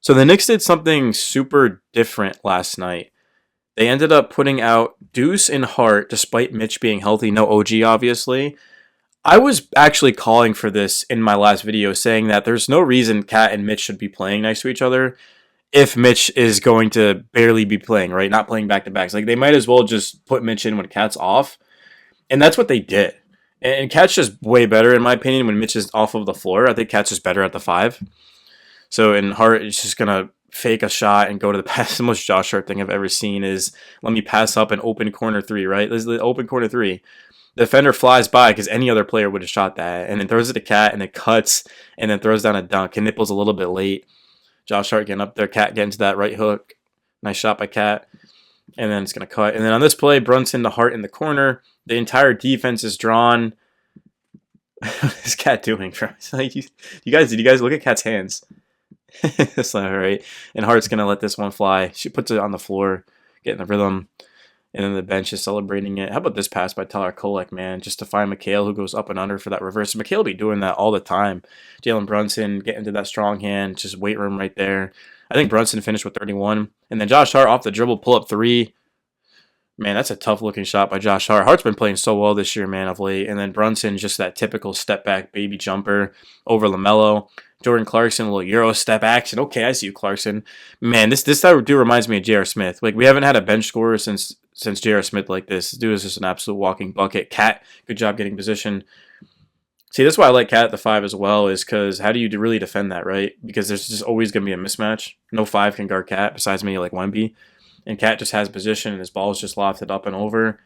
So the Knicks did something super different last night. They ended up putting out Deuce and Hart despite Mitch being healthy. No OG, obviously. I was actually calling for this in my last video, saying that there's no reason Cat and Mitch should be playing next to each other if Mitch is going to barely be playing, right? Not playing back to backs. Like, they might as well just put Mitch in when Cat's off. And that's what they did. And Cat's just way better, in my opinion, when Mitch is off of the floor. I think Cat's just better at the five. So, and Hart is just going to fake a shot and go to the pass. The most Josh Hart thing I've ever seen is let me pass up an open corner three, right? This is the open corner three. The defender flies by because any other player would have shot that, and then throws it to Cat, and it cuts, and then throws down a dunk. And Nipple's a little bit late. Josh Hart getting up there, Cat getting to that right hook. Nice shot by Cat. And then it's going to cut. And then on this play, Brunson to Hart in the corner. The entire defense is drawn. What is Cat doing? Like, did you guys look at Cat's hands? That's not right. And Hart's going to let this one fly. She puts it on the floor, getting the rhythm. And then the bench is celebrating it. How about this pass by Tyler Kolek, man? Just to find McHale, who goes up and under for that reverse. McHale will be doing that all the time. Jalen Brunson getting to that strong hand. Just weight room right there. I think Brunson finished with 31. And then Josh Hart off the dribble, pull up three. Man, that's a tough-looking shot by Josh Hart. Hart's been playing so well this year, man, of late. And then Brunson, just that typical step-back baby jumper over LaMelo. Jordan Clarkson, a little Euro step action. Okay, I see you, Clarkson. Man, this dude reminds me of J.R. Smith. Like, we haven't had a bench scorer since J.R. Smith like this. This dude is just an absolute walking bucket. Cat, good job getting position. See, that's why I like Cat at the 5 as well, is because how do you really defend that, right? Because there's just always going to be a mismatch. No 5 can guard Cat besides maybe like Wemby. And Cat just has position, and his ball is just lofted up and over.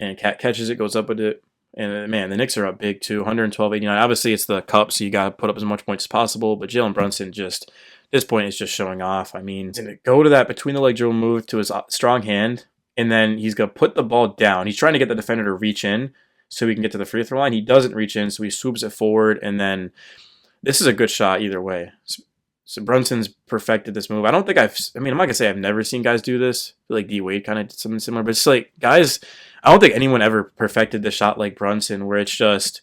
And Cat catches it, goes up with it. And, man, the Knicks are up big, too, 112-89. Obviously, it's the cup, so you got to put up as much points as possible. But Jalen Brunson just, at this point, is just showing off. I mean, to go to that between-the-leg dribble move to his strong hand, and then he's going to put the ball down. He's trying to get the defender to reach in so he can get to the free throw line. He doesn't reach in, so he swoops it forward. And then this is a good shot either way. So Brunson's perfected this move. I'm not going to say I've never seen guys do this. I feel like D Wade kind of did something similar. But it's like, guys, I don't think anyone ever perfected the shot like Brunson, where it's just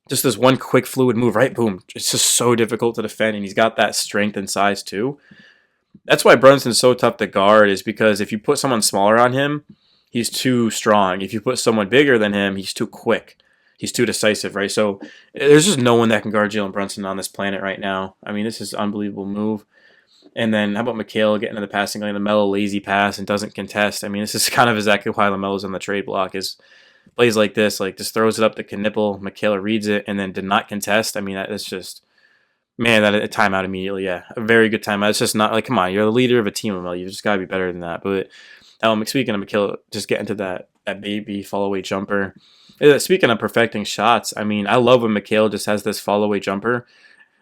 this one quick fluid move, right? Boom. It's just so difficult to defend, and he's got that strength and size too. That's why Brunson's so tough to guard, is because if you put someone smaller on him, he's too strong. If you put someone bigger than him, he's too quick. He's too decisive, right? So there's just no one that can guard Jalen Brunson on this planet right now. I mean, this is an unbelievable move. And then how about McHale getting to the passing lane, LaMelo lazy pass and doesn't contest. I mean, this is kind of exactly why LaMelo's on the trade block, is plays like this, like just throws it up to Knipple, McHale reads it, and then did not contest. I mean, that's just, man, that a timeout immediately. Yeah, a very good timeout. It's just not like, come on, you're the leader of a team, LaMelo. You just got to be better than that. But speaking of McHale, just getting to that baby follow-away jumper. Speaking of perfecting shots, I mean, I love when McHale just has this follow-away jumper.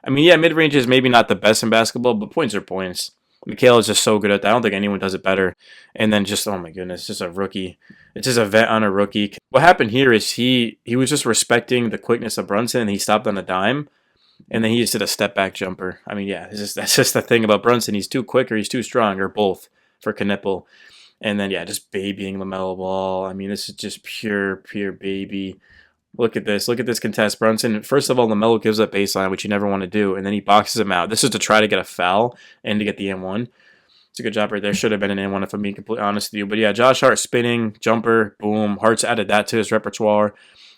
I mean, yeah, mid-range is maybe not the best in basketball, but points are points. McHale is just so good at that. I don't think anyone does it better. And then just, oh my goodness, just a rookie. It's just a vet on a rookie. What happened here is he was just respecting the quickness of Brunson, and he stopped on a dime, and then he just did a step-back jumper. I mean, yeah, that's just the thing about Brunson. He's too quick or he's too strong, or both, for Knipple. And then, yeah, just babying LaMelo Ball. I mean, this is just pure baby. Look at this. Look at this contest. Brunson, first of all, LaMelo gives up baseline, which you never want to do, and then he boxes him out. This is to try to get a foul and to get the M1. It's a good job right there. Should have been an M1 if I'm being completely honest with you. But, yeah, Josh Hart spinning, jumper, boom. Hart's added that to his repertoire.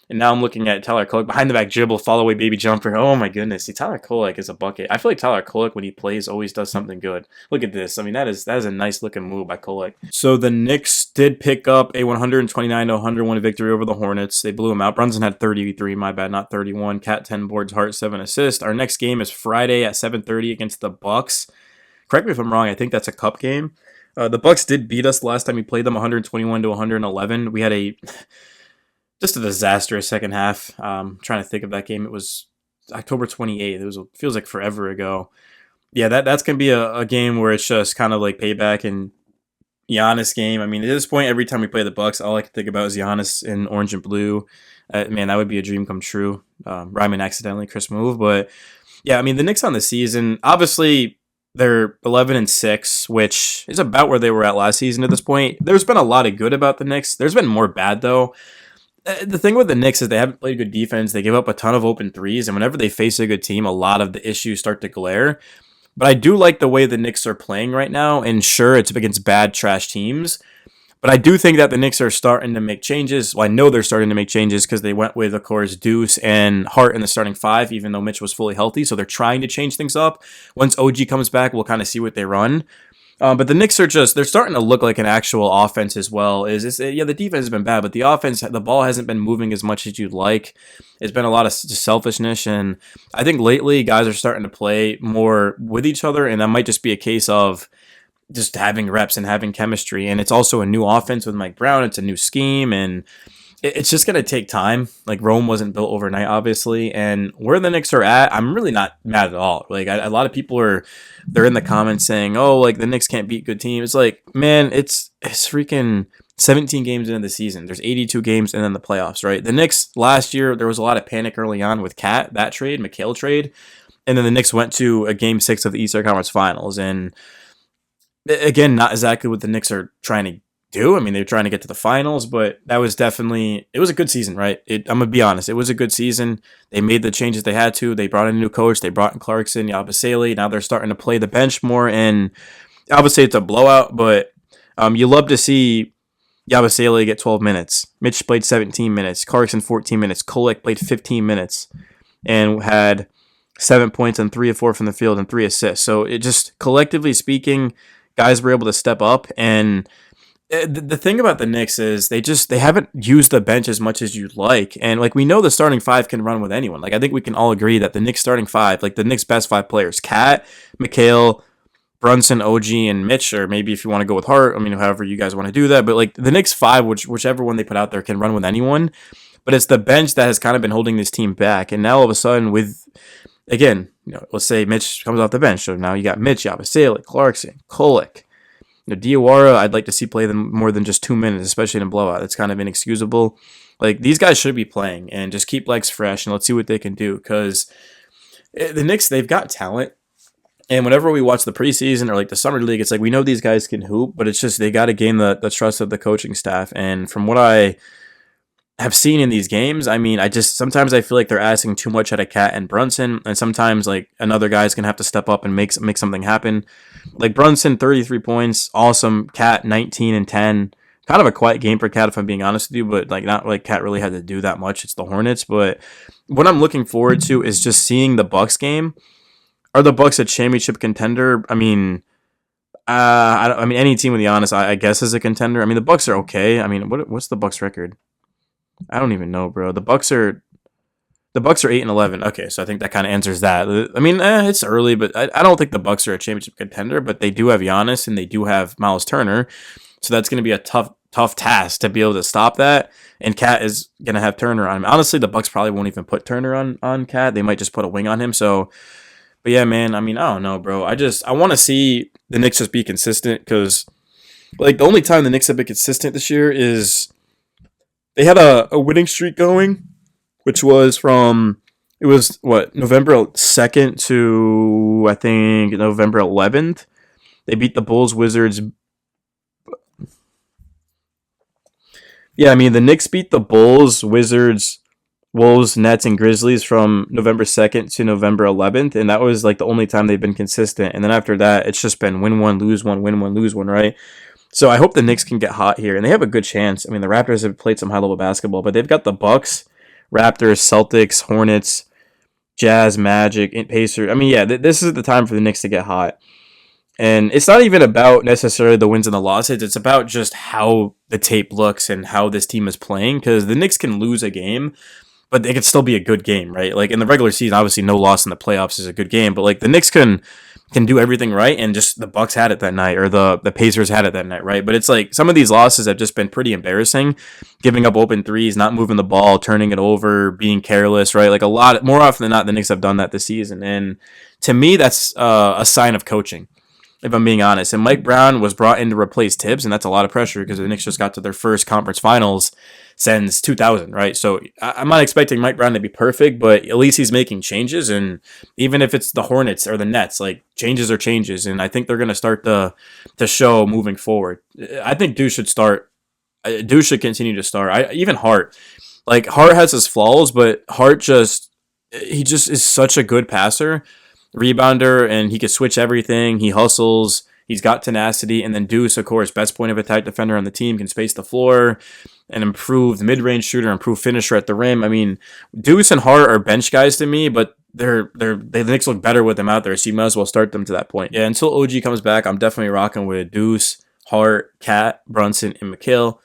And now I'm looking at Tyler Kolek, behind the back dribble, follow away baby jumper. Oh my goodness. See, Tyler Kolek is a bucket. I feel like Tyler Kolek, when he plays, always does something good. Look at this. I mean, that is a nice looking move by Kolek. So the Knicks did pick up a 129-101 victory over the Hornets. They blew them out. Brunson had 33, my bad, not 31. Cat 10 boards, Hart 7 assists. Our next game is Friday at 7:30 against the Bucks. Correct me if I'm wrong. I think that's a cup game. The Bucks did beat us last time we played them, 121-111. We had just a disastrous second half. Trying to think of that game. It was October 28th. Feels like forever ago. Yeah, that's going to be a game where it's just kind of like payback and Giannis game. I mean, at this point, every time we play the Bucks, all I can think about is Giannis in orange and blue. Man, that would be a dream come true. Rhyming accidentally, Chris move. But yeah, I mean, the Knicks on the season, obviously, they're 11-6, which is about where they were at last season at this point. There's been a lot of good about the Knicks. There's been more bad, though. The thing with the Knicks is they haven't played good defense. They give up a ton of open threes, and whenever they face a good team, a lot of the issues start to glare. But I do like the way the Knicks are playing right now, and sure, it's against bad trash teams. But I do think that the Knicks are starting to make changes. Well, I know they're starting to make changes because they went with, of course, Deuce and Hart in the starting five, even though Mitch was fully healthy. So they're trying to change things up. Once OG comes back, we'll kind of see what they run. But the Knicks are they're starting to look like an actual offense as well. Yeah, the defense has been bad, but the offense, the ball hasn't been moving as much as you'd like. It's been a lot of just selfishness. And I think lately guys are starting to play more with each other. And that might just be a case of just having reps and having chemistry. And it's also a new offense with Mike Brown. It's a new scheme. And it's just going to take time. Like Rome wasn't built overnight, obviously. And where the Knicks are at, I'm really not mad at all. Like a lot of people they're in the comments saying, oh, like the Knicks can't beat good teams. It's like, man, it's freaking 17 games into the season. There's 82 games and then the playoffs, right? The Knicks last year, there was a lot of panic early on with that trade, McHale trade. And then the Knicks went to a game 6 of the Eastern Conference Finals. And again, not exactly what the Knicks are trying to do. I mean, they're trying to get to the finals, but it was a good season, right? I'm going to be honest. It was a good season. They made the changes they had to. They brought in a new coach. They brought in Clarkson, Yabusele. Now they're starting to play the bench more, and obviously it's a blowout, but you love to see Yabusele get 12 minutes. Mitch played 17 minutes. Clarkson 14 minutes. Kolek played 15 minutes and had 7 points and 3 of 4 from the field and 3 assists. So it just, collectively speaking, guys were able to step up. And the thing about the Knicks is they haven't used the bench as much as you'd like. And like we know the starting five can run with anyone. Like I think we can all agree that the Knicks starting five, like the Knicks best 5 players, Cat, McHale, Brunson, OG, and Mitch, or maybe if you want to go with Hart, I mean, however you guys want to do that. But like the Knicks 5, whichever one they put out there, can run with anyone. But it's the bench that has kind of been holding this team back. And now all of a sudden again, let's say Mitch comes off the bench. So now you got Mitch, Yabusele, Clarkson, Kolek. Diawara, I'd like to see play them more than just 2 minutes, especially in a blowout. That's kind of inexcusable. Like, these guys should be playing and just keep legs fresh and let's see what they can do. Because the Knicks, they've got talent. And whenever we watch the preseason or like the summer league, it's like we know these guys can hoop, but it's just they got to gain the trust of the coaching staff. And from what I have seen in these games, I mean, sometimes I feel like they're asking too much out of Cat and Brunson, and sometimes like another guy's gonna have to step up and make something happen. Like Brunson, 33 points, awesome. Cat, 19 and 10. Kind of a quiet game for Cat, if I'm being honest with you, but like not like Cat really had to do that much. It's the Hornets, but what I'm looking forward to is just seeing the Bucks game. Are the Bucks a championship contender? I mean, I mean any team, to be honest, I guess is a contender. I mean the Bucks are okay. I mean, what's the Bucks record? I don't even know, bro. The Bucks are 8-11. Okay, so I think that kind of answers that. I mean, it's early, but I don't think the Bucks are a championship contender. But they do have Giannis and they do have Miles Turner, so that's going to be a tough task to be able to stop that. And Cat is going to have Turner on him. Honestly, the Bucks probably won't even put Turner on Cat. They might just put a wing on him. So, but yeah, man. I mean, I don't know, bro. I want to see the Knicks just be consistent because, like, the only time the Knicks have been consistent this year is they had a winning streak going, which was November 2nd to, I think, November 11th. They beat the Bulls, Wizards. Yeah, I mean, the Knicks beat the Bulls, Wizards, Wolves, Nets, and Grizzlies from November 2nd to November 11th, and that was like the only time they've been consistent. And then after that, it's just been win one, lose one, win one, lose one, right? So I hope the Knicks can get hot here, and they have a good chance. I mean, the Raptors have played some high-level basketball, but they've got the Bucks, Raptors, Celtics, Hornets, Jazz, Magic, and Pacers. I mean, yeah, this is the time for the Knicks to get hot. And it's not even about necessarily the wins and the losses. It's about just how the tape looks and how this team is playing, because the Knicks can lose a game, but it could still be a good game, right? Like, in the regular season, obviously no loss in the playoffs is a good game, but like the Knicks can do everything right, and just the Bucks had it that night, or the Pacers had it that night, right? But it's like some of these losses have just been pretty embarrassing, giving up open threes, not moving the ball, turning it over, being careless, right? Like more often than not, the Knicks have done that this season, and to me, that's a sign of coaching, if I'm being honest. And Mike Brown was brought in to replace Tibbs, and that's a lot of pressure because the Knicks just got to their first conference finals since 2000, right? So I'm not expecting Mike Brown to be perfect, but at least he's making changes. And even if it's the Hornets or the Nets, like changes are changes. And I think they're going to start to show moving forward. I think Deuce should start Deuce should continue to start. Even Hart. Like Hart has his flaws, but Hart just he just is such a good passer, rebounder, and he can switch everything. He hustles. He's got tenacity, and then Deuce, of course, best point of attack defender on the team, can space the floor, an improved mid-range shooter, improved finisher at the rim. I mean, Deuce and Hart are bench guys to me, but the Knicks look better with them out there, so you might as well start them to that point. Yeah, until OG comes back, I'm definitely rocking with Deuce, Hart, Cat, Brunson, and McHale.